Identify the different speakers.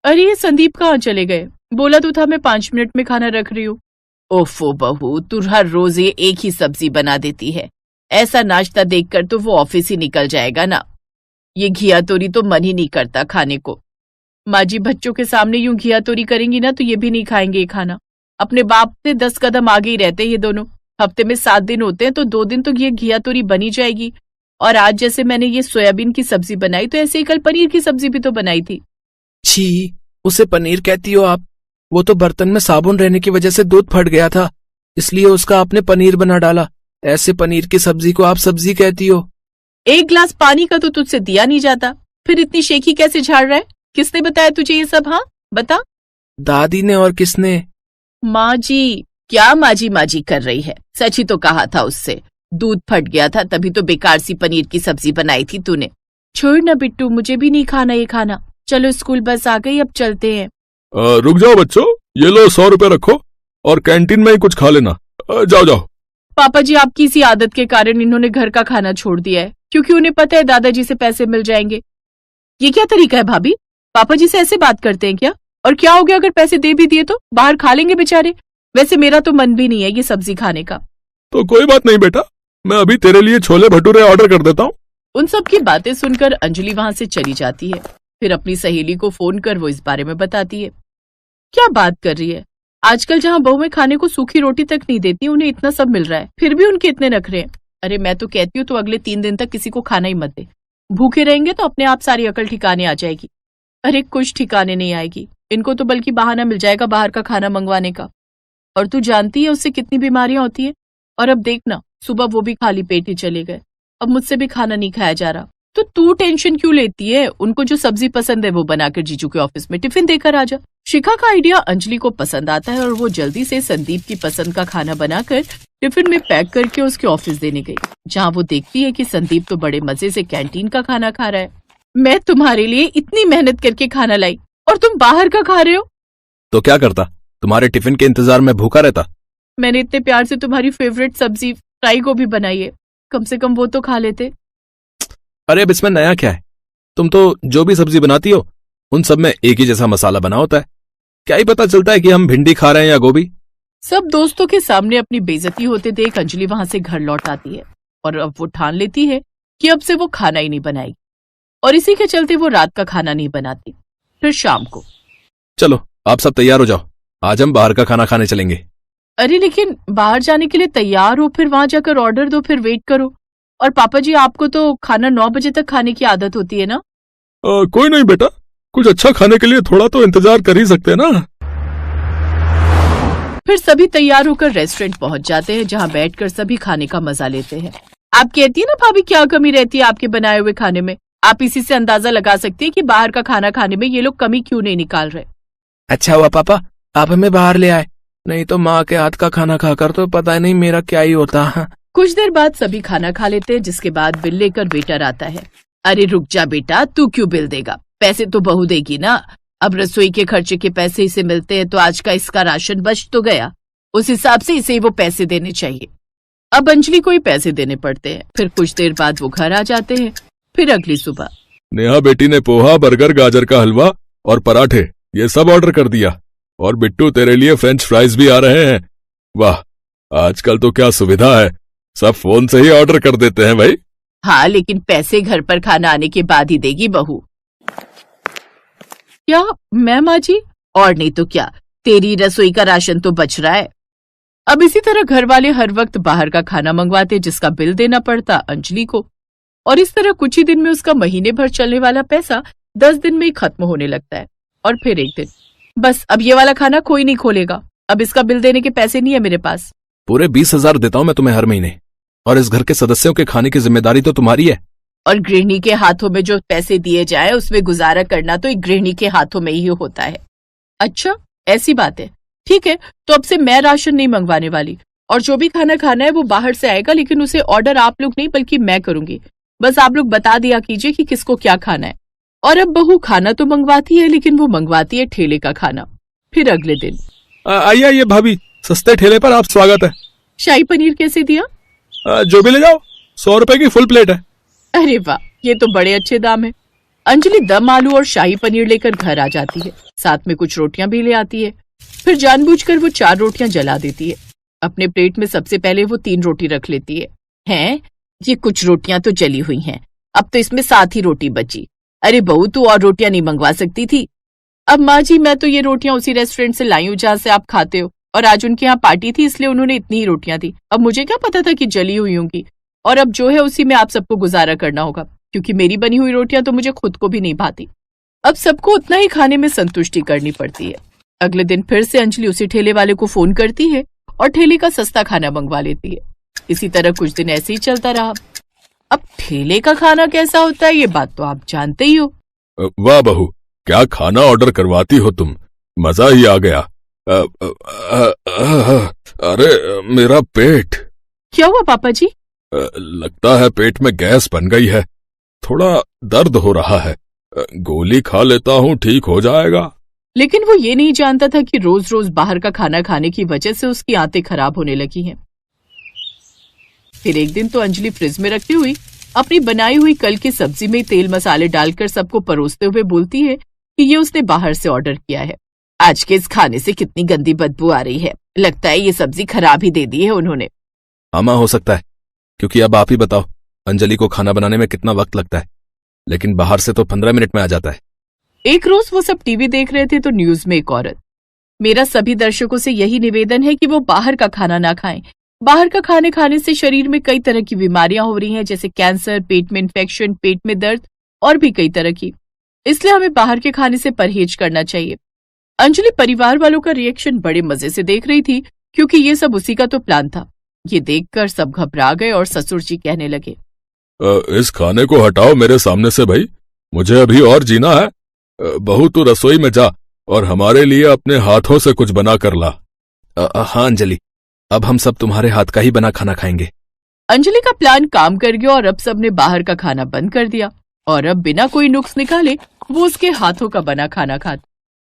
Speaker 1: अरे ये संदीप कहाँ चले गए? बोला तो था मैं 5 मिनट में खाना रख रही हूँ। ओफो बहू, तू हर रोज ये एक ही सब्जी बना देती है। ऐसा नाश्ता देखकर तो वो ऑफिस ही निकल जाएगा ना। ये घिया तोरी तो मन ही नहीं करता खाने को। माँ जी बच्चों के सामने यूं घिया तोरी करेंगी ना तो ये भी नहीं खाएंगे ये खाना। अपने बाप से 10 कदम आगे ही रहते हैं ये दोनों। हफ्ते में 7 दिन होते हैं तो 2 दिन तो ये घिया तोरी बनी जाएगी। और आज जैसे मैंने ये सोयाबीन की सब्जी बनाई तो ऐसे ही कल पनीर की सब्जी भी तो बनाई थी।
Speaker 2: छी, उसे पनीर कहती हो आप? वो तो बर्तन में साबुन रहने की वजह से दूध फट गया था, इसलिए उसका आपने पनीर बना डाला। ऐसे पनीर की सब्जी को आप सब्जी कहती हो?
Speaker 1: 1 गिलास पानी का तो तुझसे दिया नहीं जाता, फिर इतनी शेखी कैसे झाड़ रहा है? किसने बताया तुझे ये सब? हाँ बता।
Speaker 2: दादी ने। और किसने?
Speaker 1: माँ जी। क्या माजी कर रही है? सच ही तो कहा था उससे। दूध फट गया था तभी तो बेकार सी पनीर की सब्जी बनाई थी तूने। छोड़ ना बिट्टू, मुझे भी नहीं खाना ये खाना। चलो स्कूल बस आ गई, अब चलते हैं।
Speaker 3: रुक जाओ बच्चों, ये लो 100 रुपए रखो और कैंटीन में ही कुछ खा लेना। जाओ जाओ।
Speaker 1: पापा जी आपकी इसी आदत के कारण इन्होंने घर का खाना छोड़ दिया है, क्योंकि उन्हें पता है दादाजी से पैसे मिल जाएंगे। ये क्या तरीका है भाभी? पापा जी से ऐसे बात करते हैं क्या? और क्या हो गया अगर पैसे दे भी दिए तो? बाहर खा लेंगे बेचारे। वैसे मेरा तो मन भी नहीं है ये सब्जी खाने का।
Speaker 3: तो कोई बात नहीं बेटा, मैं अभी तेरे लिए छोले भटूरे ऑर्डर कर देता हूँ।
Speaker 1: उन सब की बातें सुनकर अंजलि वहां से चली जाती है। फिर अपनी सहेली को फोन कर वो इस बारे में बताती है। क्या बात कर रही है? आजकल जहाँ बहुएं खाने को सूखी रोटी तक नहीं देती, उन्हें इतना सब मिल रहा है, फिर भी उनके इतने नखरे हैं। अरे मैं तो कहती हूँ तो अगले 3 दिन तक किसी को खाना ही मत दे। भूखे रहेंगे तो अपने आप सारी अकल ठिकाने आ जाएगी। अरे कुछ ठिकाने नहीं आएगी इनको तो, बल्कि बहाना मिल जाएगा बाहर का खाना मंगवाने का। और तू जानती है उससे कितनी बीमारियां होती है। और अब देखना, सुबह वो भी खाली पेट ही चले गए। अब मुझसे भी खाना नहीं खाया जा रहा। तो तू टेंशन क्यों लेती है? उनको जो सब्जी पसंद है वो बनाकर जीजू के ऑफिस में टिफिन देकर आ जा। शिखा का आइडिया अंजलि को पसंद आता है और वो जल्दी से संदीप की पसंद का खाना बनाकर टिफिन में पैक करके उसके ऑफिस देने गई, जहाँ वो देखती है कि संदीप तो बड़े मजे से कैंटीन का खाना खा रहा है। मैं तुम्हारे लिए इतनी मेहनत करके खाना लाई और तुम बाहर का खा रहे हो।
Speaker 2: तो क्या करता? तुम्हारे टिफिन के इंतजार में भूखा रहता।
Speaker 1: मैंने इतने प्यार से तुम्हारी फेवरेट सब्जी फ्राई गोभी बनाई है, कम से कम वो तो खा लेते।
Speaker 2: अरे अब इसमें नया क्या है? तुम तो जो भी सब्जी बनाती हो उन सब में एक ही जैसा मसाला बना होता है। क्या ही पता चलता है कि हम भिंडी खा रहे हैं या गोभी।
Speaker 1: सब दोस्तों के सामने अपनी बेइज्जती होते देख अंजलि वहां से घर लौट आती है और अब वो ठान लेती है कि अब से वो खाना ही नहीं बनाएगी। और इसी के चलते वो रात का खाना नहीं बनाती। फिर शाम को,
Speaker 2: चलो आप सब तैयार हो जाओ, आज हम बाहर का खाना खाने चलेंगे।
Speaker 1: अरे लेकिन बाहर जाने के लिए तैयार हो, फिर वहां जाकर ऑर्डर दो, फिर वेट करो। और पापा जी आपको तो खाना 9 बजे तक खाने की आदत होती है ना?
Speaker 3: कोई नहीं बेटा, कुछ अच्छा खाने के लिए थोड़ा तो इंतजार कर ही सकते हैं ना।
Speaker 1: फिर सभी तैयार होकर रेस्टोरेंट पहुंच जाते हैं, जहां बैठकर सभी खाने का मजा लेते हैं। आप कहती है ना भाभी क्या कमी रहती है आपके बनाए हुए खाने में? आप इसी से अंदाजा लगा सकती है कि बाहर का खाना खाने में ये लोग कमी क्यों नहीं निकाल रहे।
Speaker 2: अच्छा हुआ पापा आप हमें बाहर ले आए, नहीं तो माँ के हाथ का खाना खाकर तो पता नहीं मेरा क्या ही होता।
Speaker 1: कुछ देर बाद सभी खाना खा लेते हैं, जिसके बाद बिल लेकर वेटर आता है। अरे रुक जा बेटा, तू क्यों बिल देगा? पैसे तो बहू देगी ना। अब रसोई के खर्चे के पैसे इसे मिलते हैं तो आज का इसका राशन बच तो गया, उस हिसाब से इसे वो पैसे देने चाहिए। अब अंजलि को ही पैसे देने पड़ते हैं। फिर कुछ देर बाद वो घर आ जाते हैं। फिर अगली सुबह
Speaker 3: नेहा बेटी ने पोहा, बर्गर, गाजर का हलवा और पराठे ये सब ऑर्डर कर दिया। और बिट्टू तेरे लिए फ्रेंच फ्राइज भी आ रहे हैं। वाह, आजकल तो क्या सुविधा है, सब फोन से ही ऑर्डर कर देते हैं भाई।
Speaker 1: हाँ लेकिन पैसे घर पर खाना आने के बाद ही देगी बहू। क्या मैं माँ जी? और नहीं तो क्या, तेरी रसोई का राशन तो बच रहा है। अब इसी तरह घर वाले हर वक्त बाहर का खाना मंगवाते, जिसका बिल देना पड़ता अंजलि को। और इस तरह कुछ ही दिन में उसका महीने भर चलने वाला पैसा 10 दिन में ही खत्म होने लगता है। और फिर एक दिन, बस अब ये वाला खाना कोई नहीं खोलेगा, अब इसका बिल देने के पैसे नहीं है मेरे पास।
Speaker 2: पूरे 20,000 देता हूँ मैं तुम्हें हर महीने, और इस घर के सदस्यों के खाने की जिम्मेदारी तो तुम्हारी है।
Speaker 1: और गृहिणी के हाथों में जो पैसे दिए जाए उसमें गुजारा करना तो एक गृहिणी के हाथों में ही होता है। अच्छा ऐसी बात है, ठीक है, तो अब से मैं राशन नहीं मंगवाने वाली, और जो भी खाना खाना है वो बाहर से आएगा, लेकिन उसे ऑर्डर आप लोग नहीं बल्कि मैं करूंगी। बस आप लोग बता दिया कीजिए कि किसको क्या खाना है। और अब बहू खाना तो मंगवाती है, लेकिन वो मंगवाती है ठेले का खाना। फिर अगले दिन,
Speaker 3: आइए आइए भाभी, सस्ते ठेले पर आप स्वागत है।
Speaker 1: शाही पनीर कैसे दिया?
Speaker 3: जो भी ले जाओ, 100 रुपए की फुल प्लेट है।
Speaker 1: अरे वाह, ये तो बड़े अच्छे दाम है। अंजलि दम आलू और शाही पनीर लेकर घर आ जाती है। साथ में कुछ रोटियां भी ले आती है। फिर जानबूझकर वो 4 रोटियां जला देती है। अपने प्लेट में सबसे पहले वो 3 रोटी रख लेती है। हैं, ये कुछ रोटियां तो जली हुई हैं, अब तो इसमें 7 ही रोटी बची। अरे बहू, तू और रोटियां नहीं मंगवा सकती थी? अब माँ जी, मैं तो ये रोटियां उसी रेस्टोरेंट से लाई हूँ जहाँ से आप खाते हो, और आज उनके यहाँ पार्टी थी इसलिए उन्होंने इतनी ही रोटियां दी। अब मुझे क्या पता था कि जली हुई होंगी, और अब जो है उसी में आप सबको गुजारा करना होगा, क्योंकि मेरी बनी हुई रोटियां तो मुझे खुद को भी नहीं भाती। अब सबको उतना ही खाने में संतुष्टि करनी पड़ती है। अगले दिन फिर से अंजलि उसी ठेले वाले को फोन करती है और ठेले का सस्ता खाना मंगवा लेती है। इसी तरह कुछ दिन ऐसे ही चलता रहा। अब ठेले का खाना कैसा होता है ये बात तो आप जानते ही हो।
Speaker 3: वाह बहू, क्या खाना ऑर्डर करवाती हो तुम, मजा ही आ गया। अरे मेरा पेट।
Speaker 1: क्या हुआ पापा जी?
Speaker 3: लगता है पेट में गैस बन गई है, थोड़ा दर्द हो रहा है। गोली खा लेता हूँ, ठीक हो जाएगा।
Speaker 1: लेकिन वो ये नहीं जानता था कि रोज रोज बाहर का खाना खाने की वजह से उसकी आंतें खराब होने लगी हैं। फिर एक दिन तो अंजलि फ्रिज में रखी हुई अपनी बनाई हुई कल की सब्जी में तेल मसाले डालकर सबको परोसते हुए बोलती है कि ये उसने बाहर से ऑर्डर किया है। आज के इस खाने से कितनी गंदी बदबू आ रही है, लगता है ये सब्जी खराब ही दे दी है उन्होंने।
Speaker 2: हाँ, हो सकता है, क्योंकि अब आप ही बताओ अंजलि को खाना बनाने में कितना वक्त लगता है, लेकिन बाहर से तो 15 मिनट में आ जाता है।
Speaker 1: एक रोज वो सब टीवी देख रहे थे तो न्यूज में एक औरत, मेरा सभी दर्शकों से यही निवेदन है कि वो बाहर का खाना ना खाएं। बाहर का खाने खाने से शरीर में कई तरह की बीमारियां हो रही हैं, जैसे कैंसर, पेट में इन्फेक्शन, पेट में दर्द और भी कई तरह की। इसलिए हमें बाहर के खाने से परहेज करना चाहिए। अंजलि परिवार वालों का रिएक्शन बड़े मजे से देख रही थी, क्योंकि ये सब उसी का तो प्लान था। ये देखकर सब घबरा गए और ससुर जी कहने लगे,
Speaker 3: इस खाने को हटाओ मेरे सामने से भाई, मुझे अभी और जीना है। बहू तू रसोई में जा और हमारे लिए अपने हाथों से कुछ बना कर ला।
Speaker 2: हाँ अंजलि, अब हम सब तुम्हारे हाथ का ही बना खाना खाएंगे।
Speaker 1: अंजलि का प्लान काम कर गया और अब सबने बाहर का खाना बंद कर दिया और अब बिना कोई नुक्स निकाले वो उसके हाथों का बना खाना खाते।